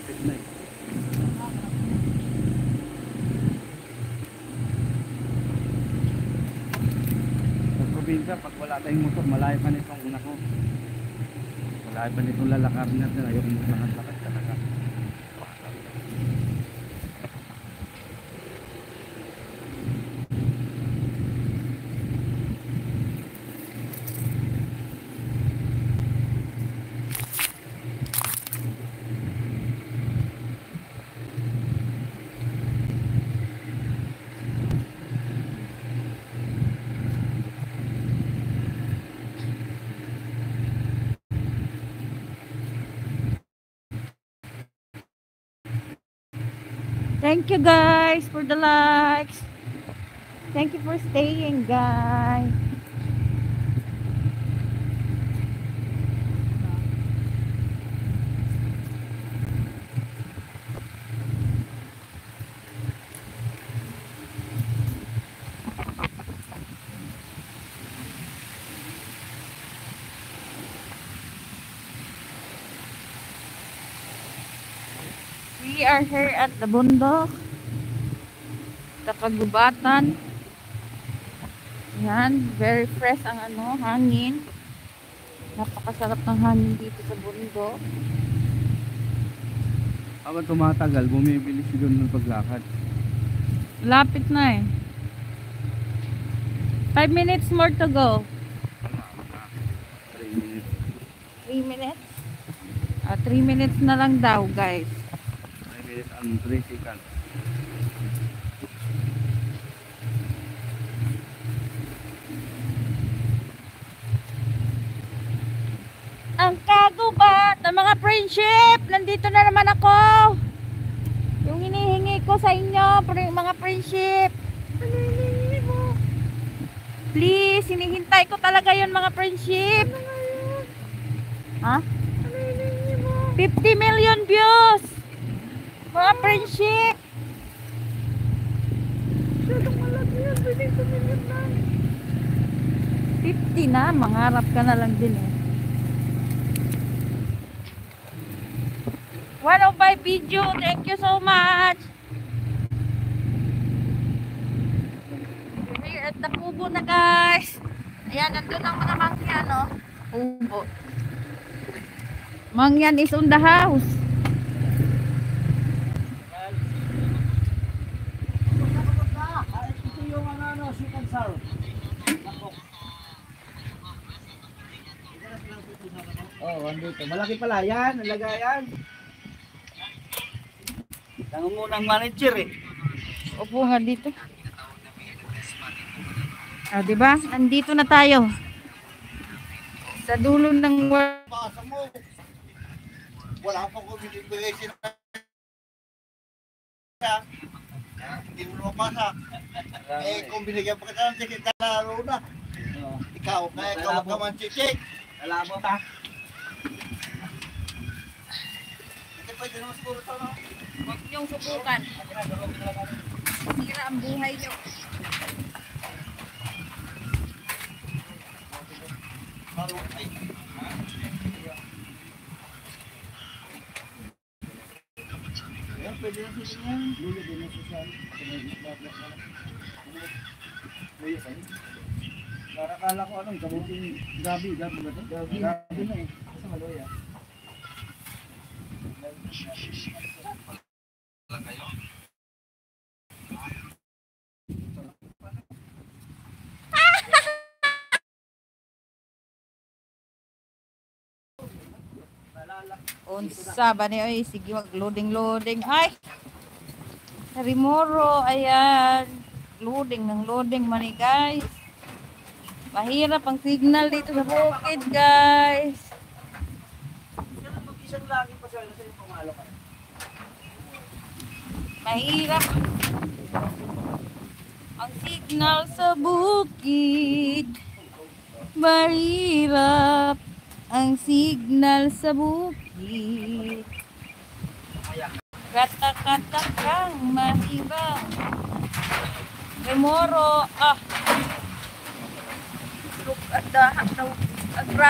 malapit na eh. Sa probinsya, pag wala tayong motor, malayo pa nitong una ko. Malayo pa nitong lalakar natin. Ayoko maglakad-lakad talaga. Thank you guys for the likes. Thank you for staying, guys. We are here at the bundok, sa kagubatan. Yan, very fresh ang hangin. Napakasarap ng hangin dito sa bundok. Habang tumatagal, bumibili si doon ng paglakad. Lapit na eh. 5 minutes more to go. 3 minutes. 3 minutes? 3 minutes na lang daw, guys. 3 minutes and 3 seconds. Ang kagubat ng mga friendship, nandito na naman ako. Yung hinihingi ko sa inyo, mga friendship. Ano hinihingi mo? Please, hinihintay ko talaga yun, mga friendship. Ano ngayon? Ha? Ano hinihingi mo? 50 million views. Mga friendship. Masyadong malaki yan, pwedeng 2 million lang. 50 na, mangarap ka na lang din eh. One of my video, thank you so much. We're at the kubo na, guys. Ayan, nandun ang mga mangyan, no? Kubo. Mangyan is on the house. Ito yung sweet and sour. Oh, andito. Malaki pala yan, nalagayan. Nangungunang manager eh. Upo nga dito. Diba? Nandito na tayo. Sa dulo ng world. Pasa mo. Wala pa ko binibigay sila. Hindi mo mapasa. Kung binigyan pa kita ng ticket na laro na. Ikaw, kaya ikaw ka man ticket. Alam mo ta. Hindi pwede naman siguro ito, no? Huwag niyong subukan. Sira ang buhay niyo. Ayan, pwede na sila yan. Lulo din na sila. Lulo pa yun. Para kala ko anong kabuting gabi ba ito? Gabi na eh. Sa Maloya. Unsa ba ni oy, sige wag loading. Ay. Rimoro, ayan. Loading man ni, guys. Mahirap ang signal dito sa bukid, guys. Mag-isang lagi pa sila sa yung pumalo ka. Mahirap ang signal sa bukid. Mahirap ang signal sa bukid. Kata-kata kang mahirap. Remoro, look at the grab